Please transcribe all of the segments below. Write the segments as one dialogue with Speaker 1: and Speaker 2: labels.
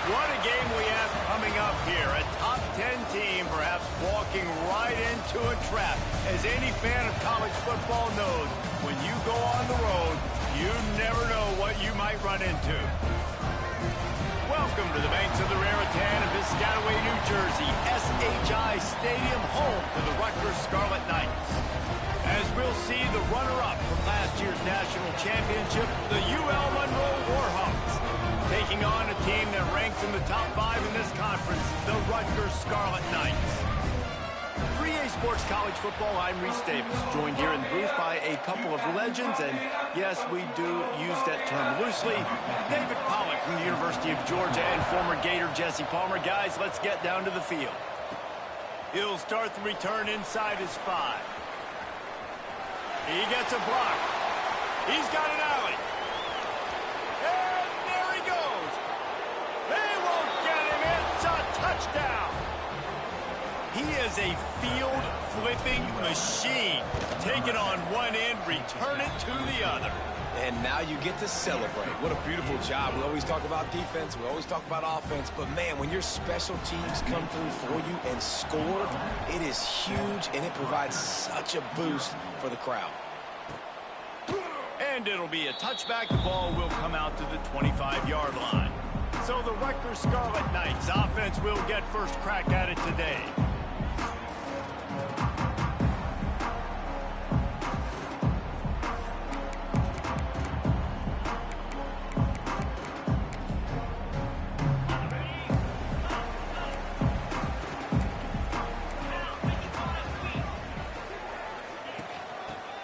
Speaker 1: What a game we have coming up here. A top 10 team perhaps walking right into a trap. As any fan of college football knows, when you go on the road, you never know what you might run into. Welcome to the banks of the Raritan in Piscataway, New Jersey, SHI Stadium, home to the Rutgers Scarlet Knights. As we'll see the runner-up from last year's national championship, the ULM Warhawks, taking on a team that ranks in the top 5 in this conference, the Rutgers Scarlet Knights. 3A Sports College Football, I'm Reese Davis, joined here in the booth by a couple of legends, and yes, we do use that term loosely. David Pollack from the University of Georgia and former Gator Jesse Palmer. Guys, let's get down to the field. He'll start the return inside his 5. He gets a block. He's got an alley. And there he goes. They won't get him. It's a touchdown. He is a field-flipping machine. Take it on one end, return it to the other.
Speaker 2: And now you get to celebrate. What a beautiful job. We always talk about defense. We always talk about offense. But, man, when your special teams come through for you and score, it is huge, and it provides such a boost for the crowd.
Speaker 1: And it'll be a touchback. The ball will come out to the 25-yard line. So the Rutgers Scarlet Knights offense will get first crack at it today.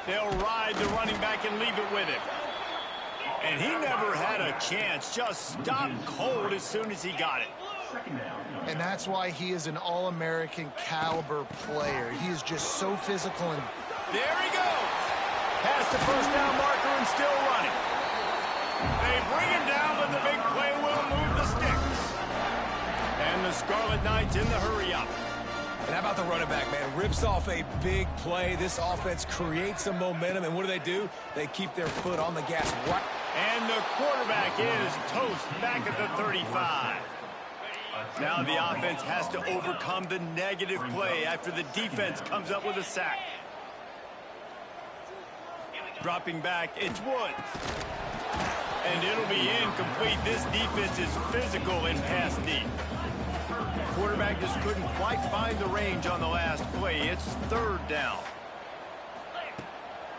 Speaker 1: They'll ride the running back and leave it with him. And he never had a chance. Just stopped cold as soon as he got it.
Speaker 3: And that's why he is an All-American caliber player. He is just so physical. And
Speaker 1: there he goes. Past the first down marker and still running. They bring him down, but the big play will move the sticks. And the Scarlet Knights in the hurry-up.
Speaker 2: And how about the running back, man? Rips off a big play. This offense creates some momentum, and what do? They keep their foot on the gas. Right.
Speaker 1: And the quarterback is toast back at the 35. Now the offense has to overcome the negative play after the defense comes up with a sack. Dropping back, it's Woods. And it'll be incomplete. This defense is physical in pass deep. Quarterback just couldn't quite find the range on the last play. It's third down.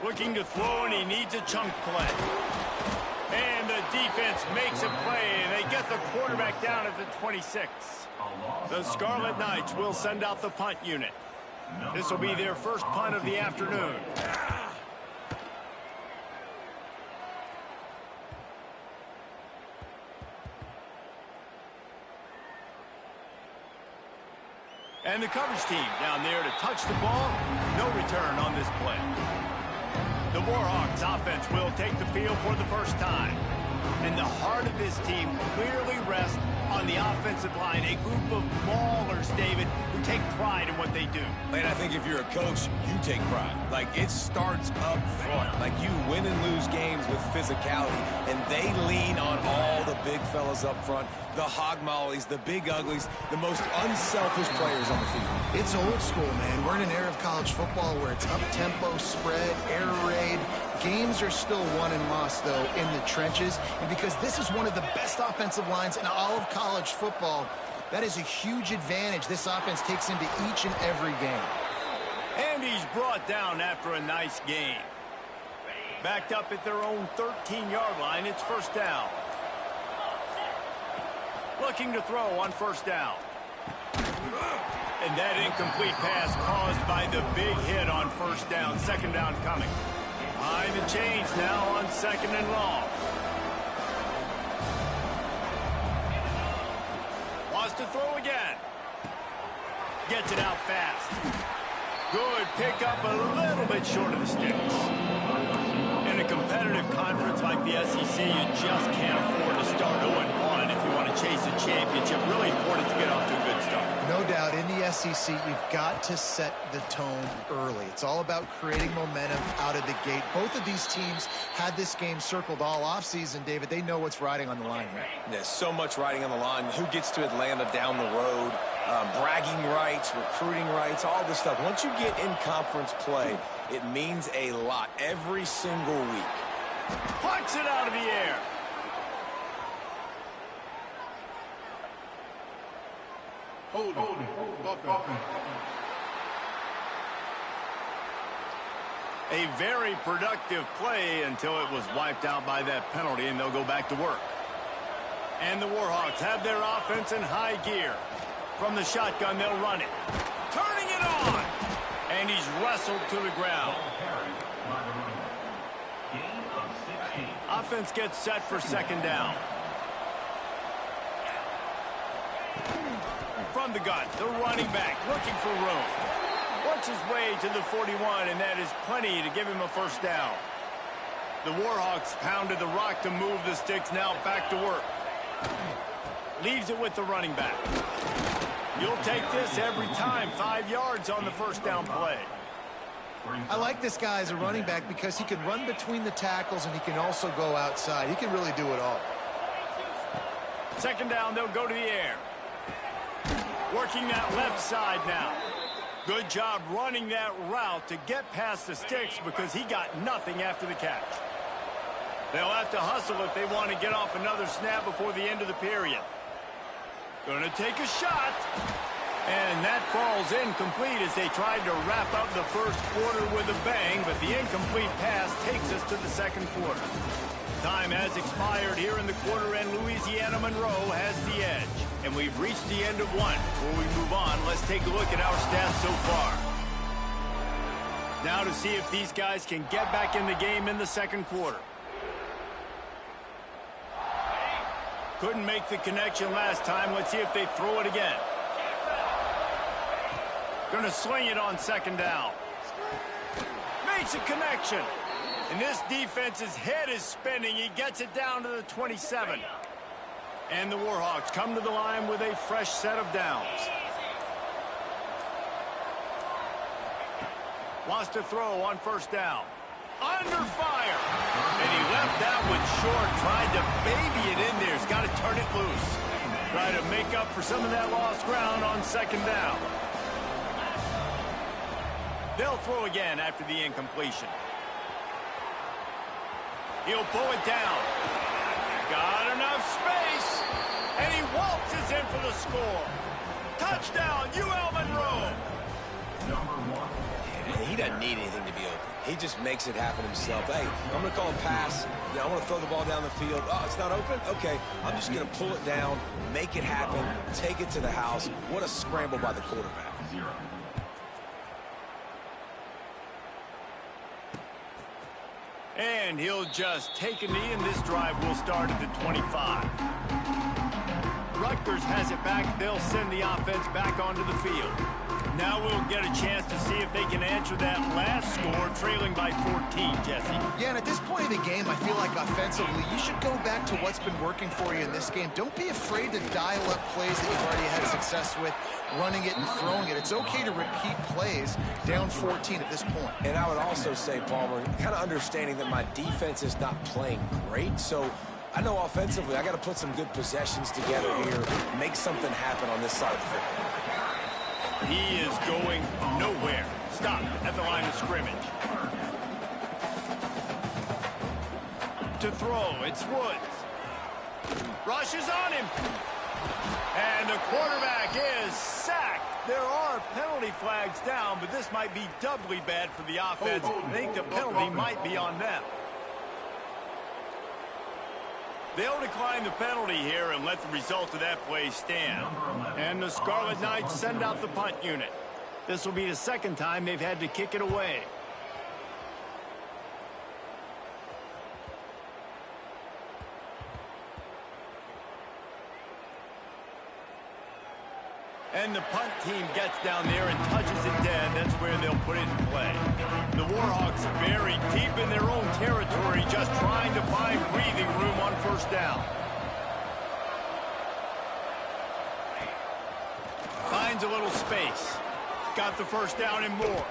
Speaker 1: Looking to throw, and he needs a chunk play. And the defense makes a play, and they get the quarterback down at the 26. The Scarlet Knights will send out the punt unit. This will be their first punt of the afternoon. And the coverage team down there to touch the ball. No return on this play. The Warhawks offense will take the field for the first time. And the heart of this team clearly rests on the offensive line. A group of maulers, David, who take pride in what they do.
Speaker 2: Man, I think if you're a coach, you take pride. Like, it starts up front. Like, you win and lose games with physicality, and they lean on all the big fellas up front, the hog mollies, the big uglies, the most unselfish players on the field.
Speaker 3: it's old school, man. We're in an era of college football where it's up-tempo, spread, air raid. Games are still won and lost, though, in the trenches. And because this is one of the best offensive lines in all of college football, that is a huge advantage this offense takes into each and every game.
Speaker 1: And he's brought down after a nice game. Backed up at their own 13-yard line, it's first down. Looking to throw on first down. And that incomplete pass caused by the big hit on first down. Second down coming. Behind the chains now on second and long. Wants to throw again. Gets it out fast. Good pickup, a little bit short of the sticks. In a competitive conference like the SEC, you just can't afford to start 0-1 if you want to chase a championship, really important to get off to a good start.
Speaker 3: No doubt, in the SEC, you've got to set the tone early. It's all about creating momentum out of the gate. Both of these teams had this game circled all offseason, David. They know what's riding on the line here.
Speaker 2: There's so much riding on the line. Who gets to Atlanta down the road? Bragging rights, recruiting rights, all this stuff. Once you get in conference play, it means a lot every single week.
Speaker 1: Punts it out of the air.
Speaker 4: Hold it.
Speaker 1: A very productive play until it was wiped out by that penalty, and they'll go back to work. And the Warhawks have their offense in high gear. From the shotgun, they'll run it. Turning it on! And he's wrestled to the ground. Offense gets set for second down. From the gun, the running back looking for room. Works his way to the 41, and that is plenty to give him a first down. The Warhawks pounded the rock to move the sticks, now back to work. Leaves it with the running back. You'll take this every time. 5 yards on the first down play.
Speaker 3: I like this guy as a running back because he can run between the tackles and he can also go outside. He can really do it all.
Speaker 1: Second down, they'll go to the air. Working that left side now. Good job running that route to get past the sticks because he got nothing after the catch. They'll have to hustle if they want to get off another snap before the end of the period. Going to take a shot. And that falls incomplete as they tried to wrap up the first quarter with a bang, but the incomplete pass takes us to the second quarter. Time has expired here in the quarter, and Louisiana Monroe has the edge. And we've reached the end of one. Before we move on, let's take a look at our stats so far. Now to see if these guys can get back in the game in the second quarter. Couldn't make the connection last time. Let's see if they throw it again. Going to swing it on second down. Makes a connection. And this defense's head is spinning. He gets it down to the 27. And the Warhawks come to the line with a fresh set of downs. Wants to throw on first down. Under fire. And he left that one short. Tried to baby it in there. He's got to turn it loose. Try to make up for some of that lost ground on second down. They'll throw again after the incompletion. He'll pull it down. Got enough space. And he waltzes in for the score. Touchdown, UL Monroe.
Speaker 2: He doesn't need anything to be open. He just makes it happen himself. Hey, I'm going to call a pass. I want to throw the ball down the field. Oh, it's not open? Okay. I'm just going to pull it down, make it happen, take it to the house. What a scramble by the quarterback.
Speaker 1: And he'll just take a knee, and this drive will start at the 25. Rutgers has it back. They'll send the offense back onto the field. Now we'll get a chance to see if they can answer that last score, trailing by 14, Jesse.
Speaker 3: Yeah, and at this point in the game, I feel like offensively, you should go back to what's been working for you in this game. Don't be afraid to dial up plays that you've already had success with, running it and throwing it. It's okay to repeat plays down 14 at this point.
Speaker 2: And I would also say, Palmer, kind of understanding that my defense is not playing great, so I know offensively I got to put some good possessions together here, make something happen on this side of the football.
Speaker 1: He is going nowhere. Stop at the line of scrimmage. To throw, it's Woods. Rushes on him. And the quarterback is sacked. There are penalty flags down, but this might be doubly bad for the offense. I think the penalty might be on them. They'll decline the penalty here and let the result of that play stand. And the Scarlet Knights send out the punt unit. This will be the second time they've had to kick it away. And the punt team gets down there and touches it dead. That's where they'll put it in play. The Warhawks buried deep in their own territory, just trying to find breathing room on first down. finds a little space. Got the first down and more.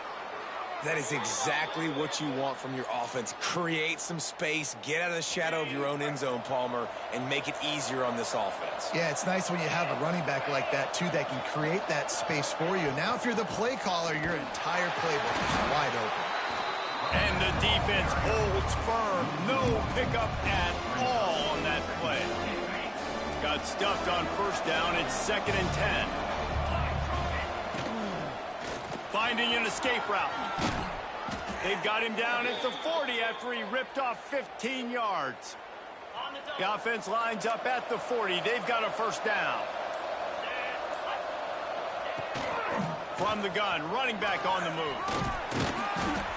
Speaker 2: That is exactly what you want from your offense. Create some space, get out of the shadow of your own end zone, Palmer, and make it easier on this offense.
Speaker 3: Yeah, it's nice when you have a running back like that, too, that can create that space for you. Now, if you're the play caller, your entire playbook is wide open.
Speaker 1: And the defense holds firm. No pickup at all on that play. Got stuffed on first down. It's 2nd and 10. Finding an escape route. They've got him down at the 40 after he ripped off 15 yards. The offense lines up at the 40. They've got a first down. From the gun, running back on the move.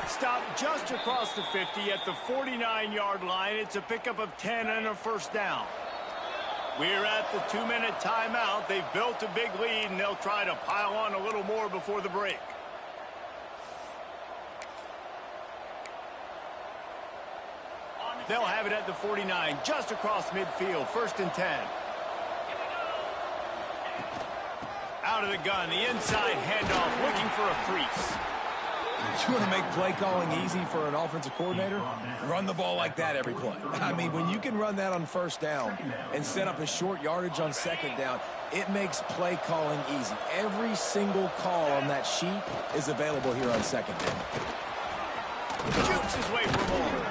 Speaker 1: Stopped just across the 50 at the 49-yard line. It's a pickup of 10 and a first down. We're at the 2-minute timeout. They've built a big lead, and they'll try to pile on a little more before the break. They'll have it at the 49, just across midfield, 1st and 10. Out of the gun, the inside handoff, looking for a crease.
Speaker 2: You want to make play calling easy for an offensive coordinator? Run the ball like that every play. I mean, when you can run that on first down and set up a short yardage on 2nd down, it makes play calling easy. Every single call on that sheet is available here on 2nd down.
Speaker 1: Shoots his way for more.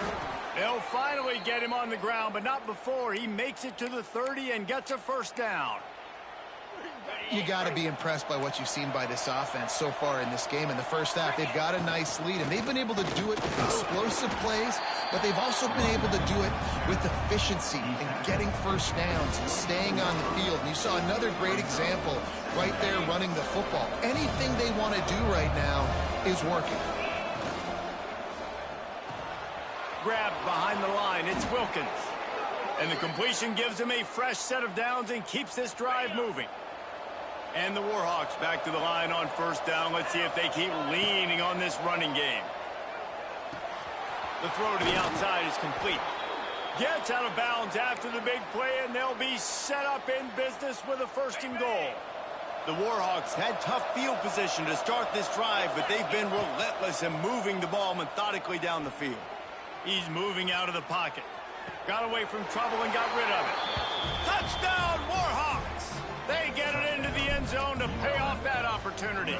Speaker 1: They'll finally get him on the ground, but not before he makes it to the 30 and gets a first down.
Speaker 3: You got to be impressed by what you've seen by this offense so far in this game. In the first half, they've got a nice lead, and they've been able to do it with explosive plays, but they've also been able to do it with efficiency and getting first downs and staying on the field. And you saw another great example right there running the football. Anything they want to do right now is working.
Speaker 1: Grabbed behind the line, it's Wilkins. And the completion gives him a fresh set of downs and keeps this drive moving. And the Warhawks back to the line on first down. Let's see if they keep leaning on this running game. The throw to the outside is complete. Gets out of bounds after the big play, and they'll be set up in business with a 1st and goal. The Warhawks had tough field position to start this drive, but they've been relentless in moving the ball methodically down the field. He's moving out of the pocket. Got away from trouble and got rid of it. Touchdown, Warhawks! They get it into the end zone to pay off that opportunity.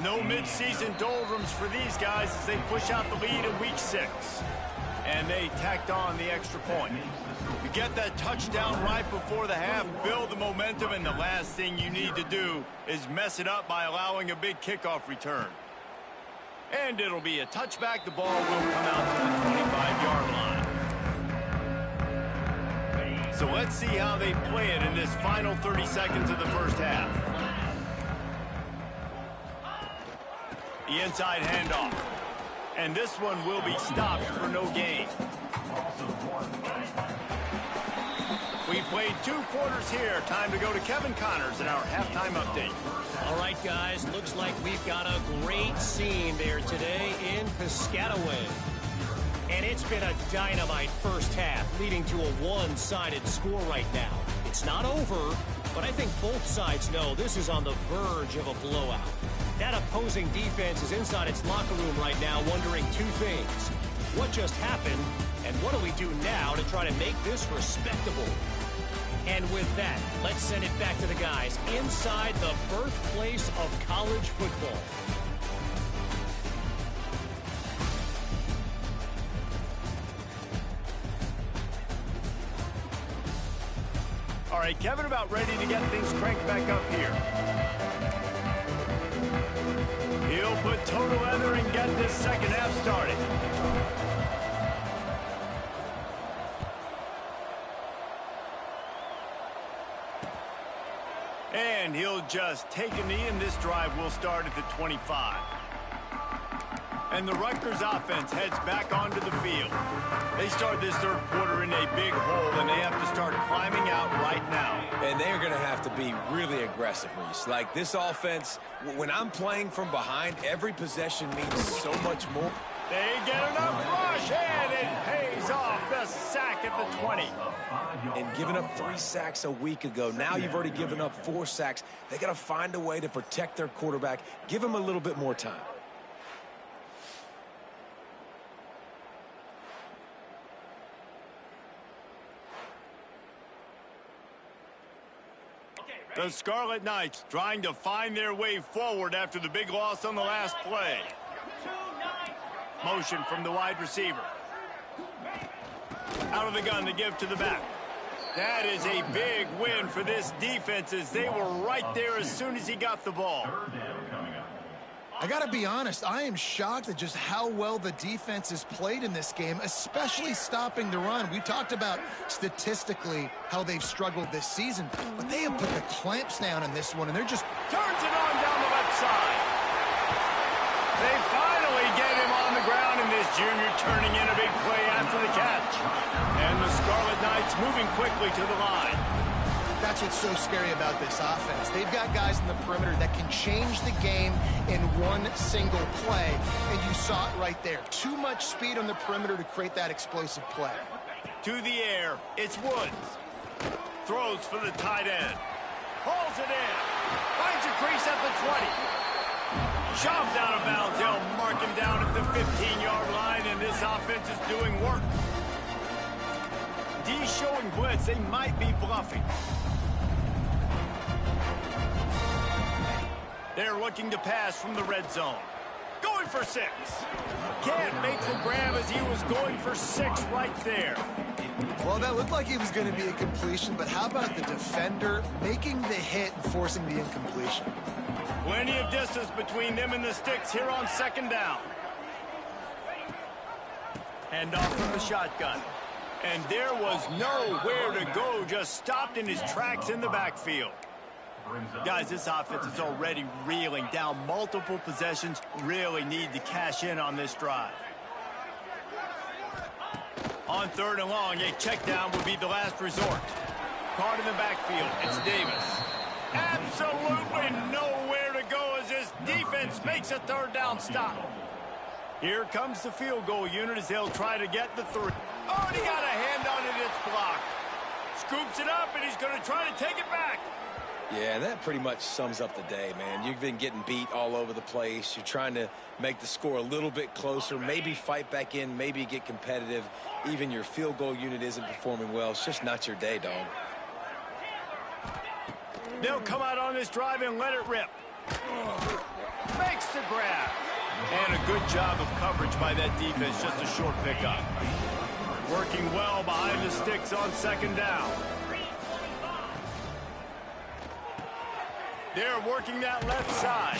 Speaker 1: No mid-season doldrums for these guys as they push out the lead in week 6. And they tacked on the extra point. You get that touchdown right before the half, build the momentum, and the last thing you need to do is mess it up by allowing a big kickoff return. And it'll be a touchback. The ball will come out to the 25-yard line. So let's see how they play it in this final 30 seconds of the first half. The inside handoff. And this one will be stopped for no gain. We played 2 quarters here. Time to go to Kevin Connors in our halftime update.
Speaker 5: All right, guys, looks like we've got a great scene there today in Piscataway. And it's been a dynamite first half, leading to a one-sided score right now. It's not over, but I think both sides know this is on the verge of a blowout. That opposing defense is inside its locker room right now wondering 2 things. What just happened, and what do we do now to try to make this respectable? And with that, let's send it back to the guys inside the birthplace of college football.
Speaker 1: All right, Kevin, about ready to get things cranked back up here. He'll put total leather and get this second half started. And he'll just take a knee, and this drive will start at the 25. And the Rutgers offense heads back onto the field. They start this third quarter in a big hole, and they have to start climbing out right now.
Speaker 2: And they're going to have to be really aggressive, Reese. Like, this offense, when I'm playing from behind, every possession means so much more.
Speaker 1: They get enough rush, and it pays picks off the sack at the 20.
Speaker 2: And giving up 3 sacks a week ago. Now you've already given up 4 sacks. They got to find a way to protect their quarterback. Give him a little bit more time.
Speaker 1: The Scarlet Knights trying to find their way forward after the big loss on the last play. Motion from the wide receiver. Out of the gun to give to the back. That is a big win for this defense as they were right there as soon as he got the ball.
Speaker 3: I got to be honest, I am shocked at just how well the defense has played in this game, especially stopping the run. We talked about statistically how they've struggled this season, but they have put the clamps down in this one, and they're just...
Speaker 1: Turns it on down the left side. They finally get him on the ground, and this junior turning in a big play after the catch. And the Scarlet Knights moving quickly to the line.
Speaker 3: That's what's so scary about this offense. They've got guys in the perimeter that can change the game in one single play, and you saw it right there. Too much speed on the perimeter to create that explosive play.
Speaker 1: To the air, it's Woods. Throws for the tight end. Hauls it in. Finds a crease at the 20. Shoved out of bounds. They'll mark him down at the 15-yard line, and this offense is doing work. D showing blitz. They might be bluffing. They're looking to pass from the red zone. Going for 6. Can't make the grab as he was going for 6 right there.
Speaker 3: Well, that looked like it was going to be a completion, but how about the defender making the hit and forcing the incompletion?
Speaker 1: Plenty of distance between them and the sticks here on 2nd down. Hand off from the shotgun. And there was nowhere to go, just stopped in his tracks in the backfield. Guys, this offense is already reeling down multiple possessions. Really need to cash in on this drive. On 3rd and long, a check down would be the last resort. Caught in the backfield, it's Davis. Absolutely nowhere to go as this defense makes a 3rd down stop. Here comes the field goal unit as they'll try to get the 3. Oh, and he got a hand on it, it's blocked. Scoops it up, and he's going to try to take it back.
Speaker 2: Yeah, that pretty much sums up the day, man. You've been getting beat all over the place. You're trying to make the score a little bit closer, maybe fight back in, maybe get competitive. Even your field goal unit isn't performing well. It's just not your day, dog.
Speaker 1: They'll come out on this drive and let it rip. Makes the grab. And a good job of coverage by that defense, just a short pickup. Working well behind the sticks on 2nd down. They're working that left side.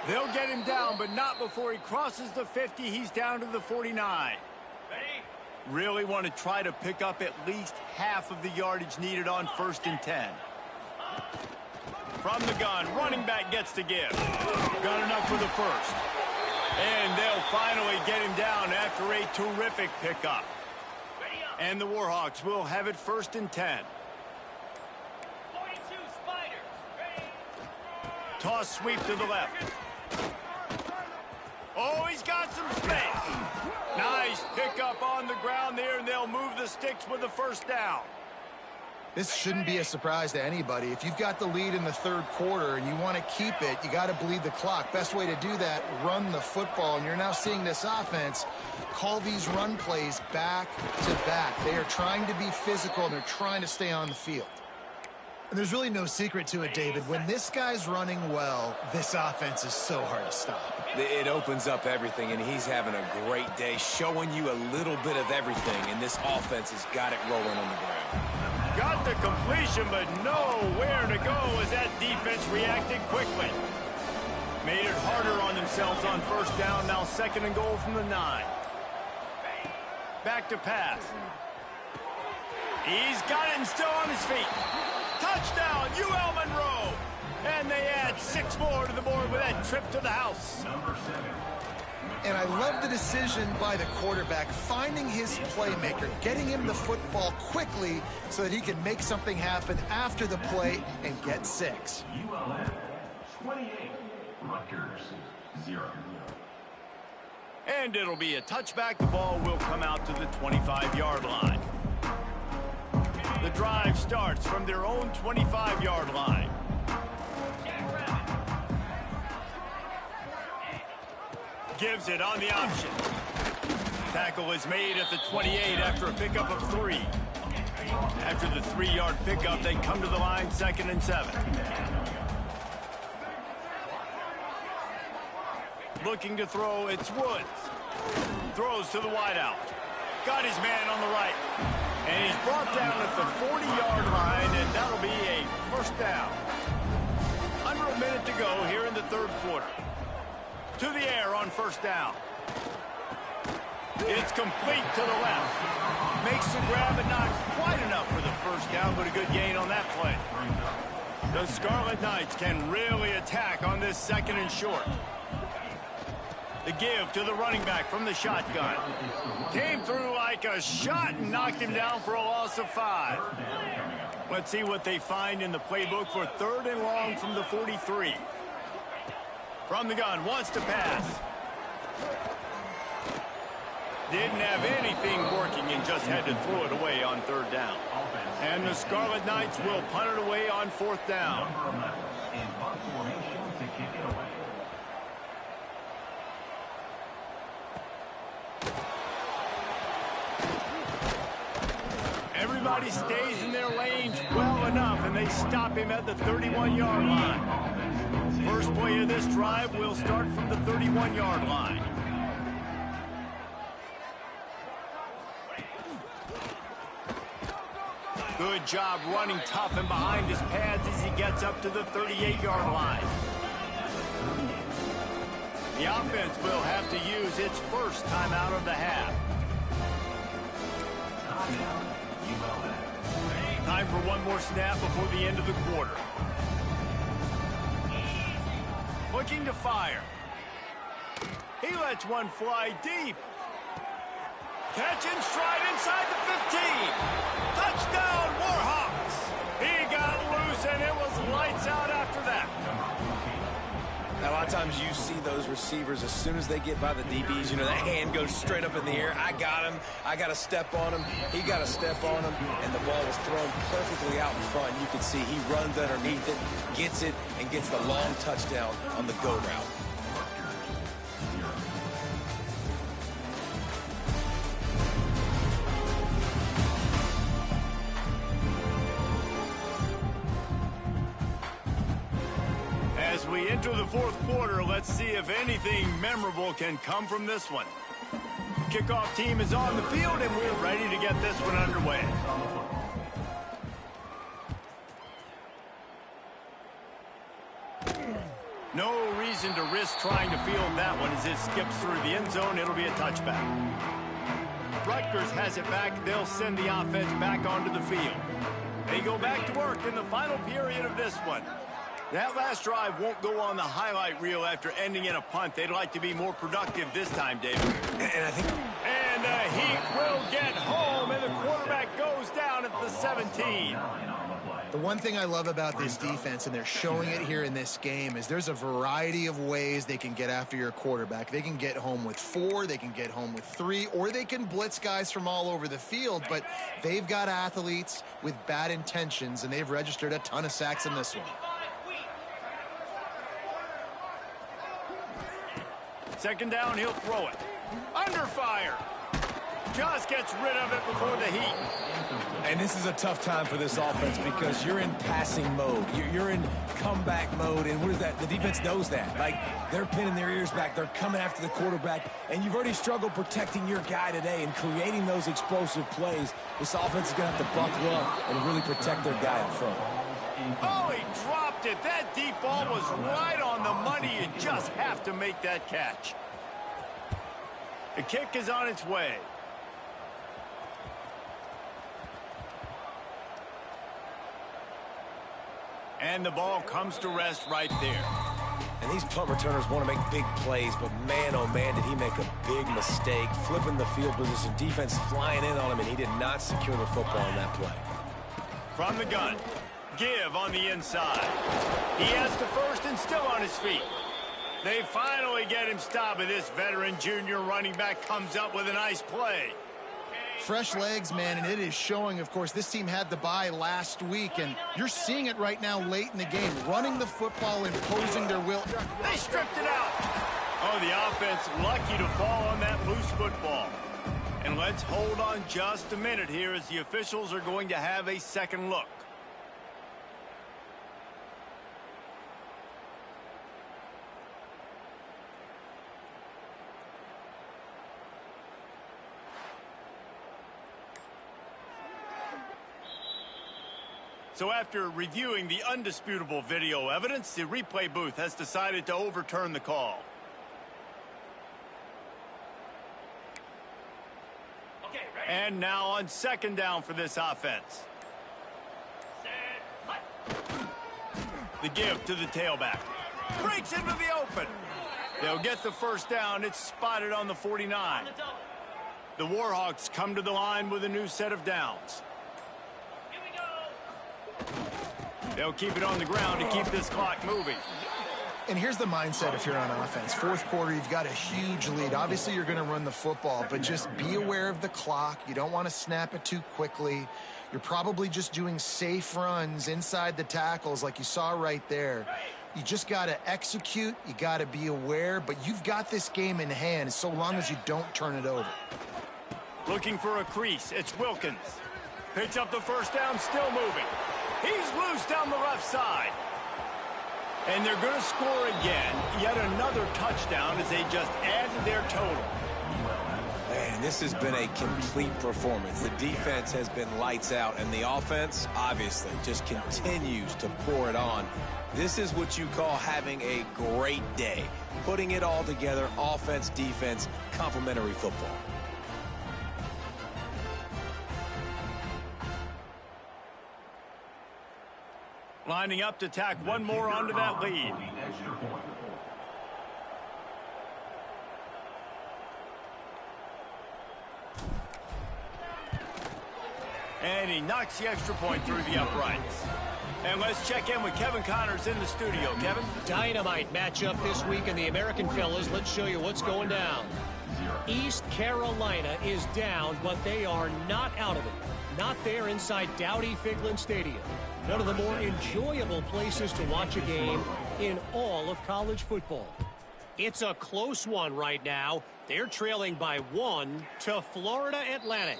Speaker 1: They'll get him down, but not before he crosses the 50. He's down to the 49. Really want to try to pick up at least half of the yardage needed on 1st and 10. From the gun, running back gets to give. Got enough for the 1st. And they'll finally get him down after a terrific pickup. And the Warhawks will have it 1st and 10. Toss sweep to the left. Oh, he's got some space. Nice pickup on the ground there, and they'll move the sticks with the 1st down.
Speaker 3: This shouldn't be a surprise to anybody. If you've got the lead in the 3rd quarter and you want to keep it, you got to bleed the clock. Best way to do that, run the football. And you're now seeing this offense call these run plays back to back. They are trying to be physical, and they're trying to stay on the field. And there's really no secret to it, David. When this guy's running well, this offense is so hard to stop.
Speaker 2: It opens up everything, and he's having a great day, showing you a little bit of everything, and this offense has got it rolling on the ground.
Speaker 1: Got the completion, but nowhere to go as that defense reacted quickly. Made it harder on themselves on 1st down, now 2nd and goal from the 9. Back to pass. He's got it and still on his feet. Touchdown, UL Monroe. And they add 6 more to the board with that trip to the house.
Speaker 3: And I love the decision by the quarterback, finding his playmaker, getting him the football quickly so that he can make something happen after the play and get 6.
Speaker 6: ULM 28, Rutgers 0.
Speaker 1: And it'll be a touchback. The ball will come out to the 25-yard line. The drive starts from their own 25-yard line. Gives it on the option. Tackle is made at the 28 after a pickup of 3. After the 3-yard pickup, they come to the line 2nd and 7. Looking to throw, it's Woods. Throws to the wideout. Got his man on the right. And he's brought down at the 40-yard line, and that'll be a first down. Under a minute to go here in the 3rd quarter. To the air on first down. It's complete to the left. Makes the grab, but not quite enough for the first down, but a good gain on that play. The Scarlet Knights can really attack on this 2nd and short. The give to the running back from the shotgun. Came through like a shot and knocked him down for a loss of 5. Let's see what they find in the playbook for 3rd and long from the 43. From the gun, wants to pass. Didn't have anything working and just had to throw it away on 3rd down. And the Scarlet Knights will punt it away on 4th down. Everybody stays in their lanes well enough, and they stop him at the 31-yard line. First play of this drive will start from the 31-yard line. Good job running tough and behind his pads as he gets up to the 38-yard line. The offense will have to use its first timeout of the half. Time for one more snap before the end of the quarter. Looking to fire. He lets one fly deep. Catch and stride inside the 15. Touchdown, Warhawks. He got loose, and it was lights out after that.
Speaker 2: Now, a lot of times you see those receivers, as soon as they get by the DBs, you know, that hand goes straight up in the air. I got him. I got to step on him. He got to step on him, and the ball was thrown perfectly out in front. You can see he runs underneath it, gets it, and gets the long touchdown on the go route.
Speaker 1: As we enter the 4th quarter, let's see if anything memorable can come from this one. Kickoff team is on the field, and we're ready to get this one underway. No reason to risk trying to field that one as it skips through the end zone. It'll be a touchback. Rutgers has it back. They'll send the offense back onto the field. They go back to work in the final period of this one. That last drive won't go on the highlight reel after ending in a punt. They'd like to be more productive this time, David. And the Heat will get home, and the quarterback goes down at the 17.
Speaker 3: The one thing I love about this defense, and they're showing it here in this game, is there's a variety of ways they can get after your quarterback. They can get home with 4, they can get home with 3, or they can blitz guys from all over the field, but they've got athletes with bad intentions, and they've registered a ton of sacks in this one.
Speaker 1: Second down, he'll throw it. Under fire. Just gets rid of it before the Heat.
Speaker 2: And this is a tough time for this offense because you're in passing mode. You're in comeback mode, and what is that? The defense knows that. Like, they're pinning their ears back. They're coming after the quarterback, and you've already struggled protecting your guy today and creating those explosive plays. This offense is going to have to buckle up and really protect their guy up front.
Speaker 1: Oh, he dropped it. That deep ball was right on the money. You just have to make that catch. The kick is on its way. And the ball comes to rest right there.
Speaker 2: And these punt returners want to make big plays, but man, oh man, did he make a big mistake. Flipping the field position, defense flying in on him, and he did not secure the football on that play.
Speaker 1: From the gun. Give on the inside. He has the first and still on his feet. They finally get him stopped, and this veteran junior running back comes up with a nice play.
Speaker 3: Fresh legs, man, and it is showing. Of course, this team had the bye last week, and you're seeing it right now late in the game. Running the football, imposing their will.
Speaker 1: They stripped it out. Oh, the offense lucky to fall on that loose football. And let's hold on just a minute here as the officials are going to have a second look. So after reviewing the undisputable video evidence, the replay booth has decided to overturn the call. And now on second down for this offense. The give to the tailback. Breaks into the open. They'll get the first down. It's spotted on the 49. The Warhawks come to the line with a new set of downs. They'll keep it on the ground to keep this clock moving.
Speaker 3: And here's the mindset if you're on offense. Fourth quarter, you've got a huge lead. Obviously, you're going to run the football, but just be aware of the clock. You don't want to snap it too quickly. You're probably just doing safe runs inside the tackles like you saw right there. You just got to execute. You got to be aware, but you've got this game in hand so long as you don't turn it over.
Speaker 1: Looking for a crease. It's Wilkins. Picks up the first down, still moving. He's loose down the left side. And they're going to score again. Yet another touchdown as they just add to their total.
Speaker 2: Man, this has been a complete performance. The defense has been lights out, and the offense, obviously, just continues to pour it on. This is what you call having a great day. Putting it all together, offense, defense, complementary football.
Speaker 1: Lining up to tack one more onto that lead. And he knocks the extra point through the uprights. And let's check in with Kevin Connors in the studio. Kevin?
Speaker 5: Dynamite matchup this week in the American fellas. Let's show you what's going down. East Carolina is down, but they are not out of it. Not there inside Dowdy-Figlin Stadium. One of the more enjoyable places to watch a game in all of college football. It's a close one right now. They're trailing by 1 to Florida Atlantic.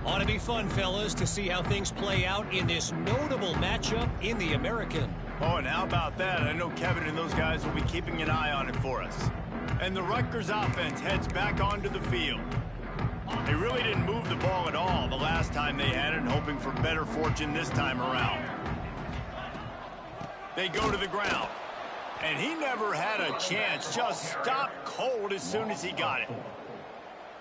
Speaker 5: Ought to be fun, fellas, to see how things play out in this notable matchup in the American.
Speaker 1: Oh, and how about that? I know Kevin and those guys will be keeping an eye on it for us. And the Rutgers offense heads back onto the field. They really didn't move the ball at all the last time they had it, hoping for better fortune this time around. They go to the ground. And he never had a chance. Just stopped cold as soon as he got it.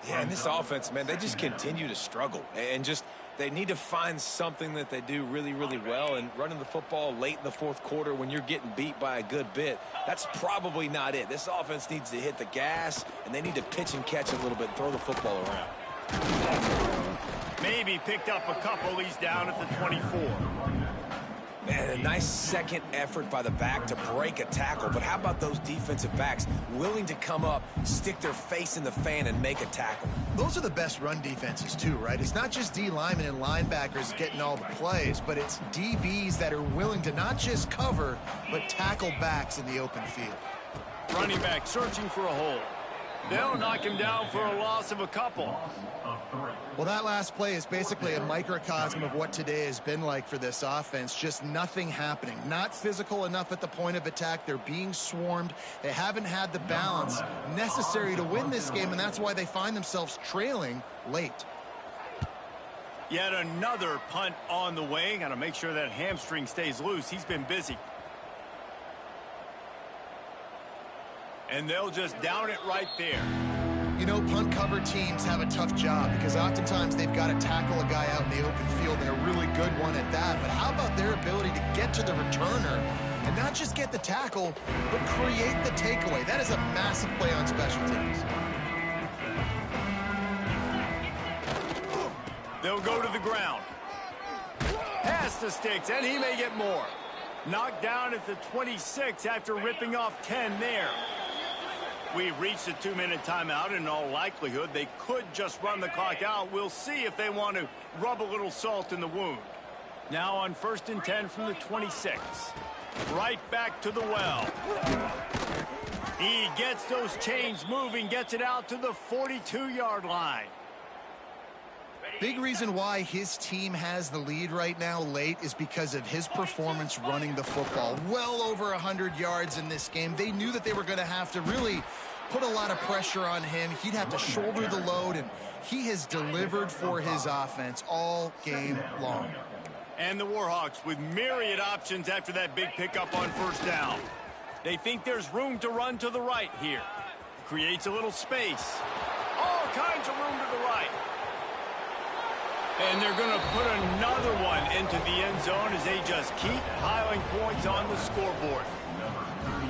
Speaker 2: Yeah, and this offense, man, they just continue to struggle. And just, they need to find something that they do really, really well. And running the football late in the fourth quarter when you're getting beat by a good bit, that's probably not it. This offense needs to hit the gas, and they need to pitch and catch a little bit and throw the football around.
Speaker 1: Maybe picked up a couple. He's down at the 24.
Speaker 2: Man, a nice second effort by the back to break a tackle. But how about those defensive backs willing to come up, stick their face in the fan, and make a tackle?
Speaker 3: Those are the best run defenses, too, right? It's not just D linemen and linebackers getting all the plays, but it's DBs that are willing to not just cover, but tackle backs in the open field.
Speaker 1: Running back searching for a hole. They'll knock him down for a loss of a couple.
Speaker 3: Well, that last play is basically a microcosm of what today has been like for this offense. Just nothing happening. Not physical enough at the point of attack. They're being swarmed. They haven't had the balance necessary to win this game, and that's why they find themselves trailing late.
Speaker 1: Yet another punt on the way. Got to make sure that hamstring stays loose. He's been busy. And they'll just down it right there.
Speaker 3: You know, punt cover teams have a tough job because oftentimes they've got to tackle a guy out in the open field, and a really good one at that. But how about their ability to get to the returner and not just get the tackle, but create the takeaway? That is a massive play on special teams.
Speaker 1: They'll go to the ground. Pass to Sticks, and he may get more. Knocked down at the 26 after ripping off 10 there. We've reached a 2-minute timeout. In all likelihood, they could just run the clock out. We'll see if they want to rub a little salt in the wound. Now on 1st and 10 from the 26. Right back to the well. He gets those chains moving, gets it out to the 42-yard line.
Speaker 3: Big reason why his team has the lead right now late is because of his performance running the football. Well over 100 yards in this game. They knew that they were going to have to really put a lot of pressure on him. He'd have to shoulder the load, and he has delivered for his offense all game long.
Speaker 1: And the Warhawks with myriad options after that big pickup on 1st down. They think there's room to run to the right here. Creates a little space. All kinds of room to the right. And they're going to put another one into the end zone as they just keep piling points on the scoreboard.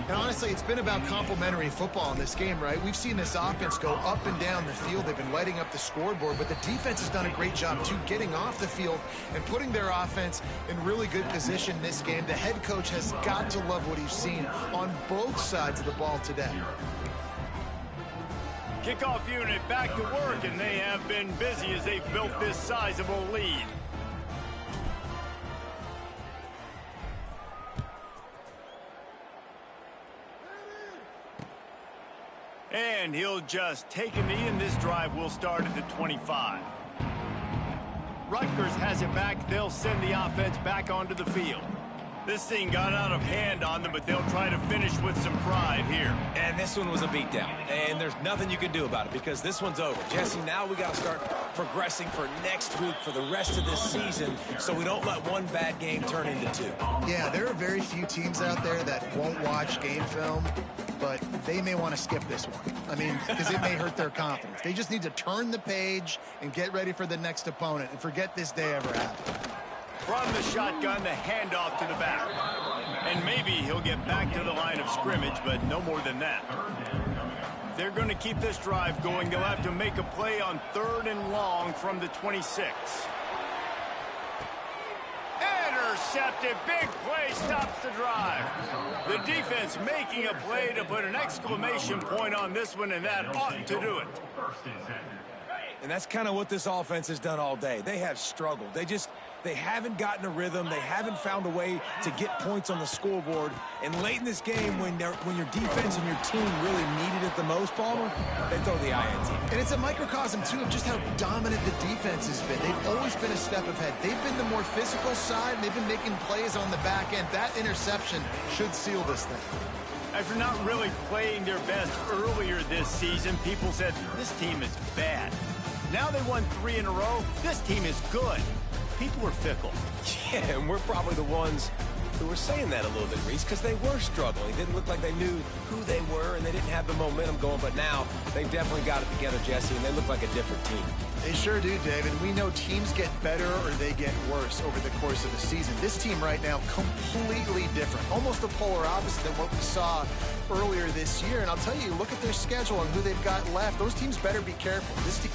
Speaker 3: And honestly, it's been about complementary football in this game, right? We've seen this offense go up and down the field. They've been lighting up the scoreboard, but the defense has done a great job, too, getting off the field and putting their offense in really good position this game. The head coach has got to love what he's seen on both sides of the ball today.
Speaker 1: Kickoff unit back to work, and they have been busy as they've built this sizable lead. And he'll just take a knee, and this drive will start at the 25. Rutgers has it back. They'll send the offense back onto the field. This thing got out of hand on them, but they'll try to finish with some pride here.
Speaker 2: And this one was a beatdown, and there's nothing you can do about it because this one's over. Jesse, now we got to start progressing for next week for the rest of this season so we don't let one bad game turn into two.
Speaker 3: Yeah, there are very few teams out there that won't watch game film, but they may want to skip this one. I mean, because it may hurt their confidence. They just need to turn the page and get ready for the next opponent and forget this day ever happened.
Speaker 1: From the shotgun, the handoff to the back. And maybe he'll get back to the line of scrimmage, but no more than that. They're going to keep this drive going. They'll have to make a play on 3rd and long from the 26. Intercepted. Big play stops the drive. The defense making a play to put an exclamation point on this one, and that ought to do it.
Speaker 2: And that's kind of what this offense has done all day. They have struggled. They haven't gotten a rhythm. They haven't found a way to get points on the scoreboard. And late in this game, when your defense and your team really needed it the most, Palmer, they throw the INT.
Speaker 3: And it's a microcosm, too, of just how dominant the defense has been. They've always been a step ahead. They've been the more physical side. They've been making plays on the back end. That interception should seal this thing.
Speaker 1: After not really playing their best earlier this season, people said, this team is bad. Now they won 3 in a row. This team is good. People are fickle.
Speaker 2: Yeah, and we're probably the ones who were saying that a little bit, Reese, because they were struggling. It didn't look like they knew who they were, and they didn't have the momentum going. But now they've definitely got it together, Jesse, and they look like a different team.
Speaker 3: They sure do, David. We know teams get better or they get worse over the course of the season. This team right now, completely different. Almost the polar opposite than what we saw earlier this year. And I'll tell you, look at their schedule and who they've got left. Those teams better be careful. This team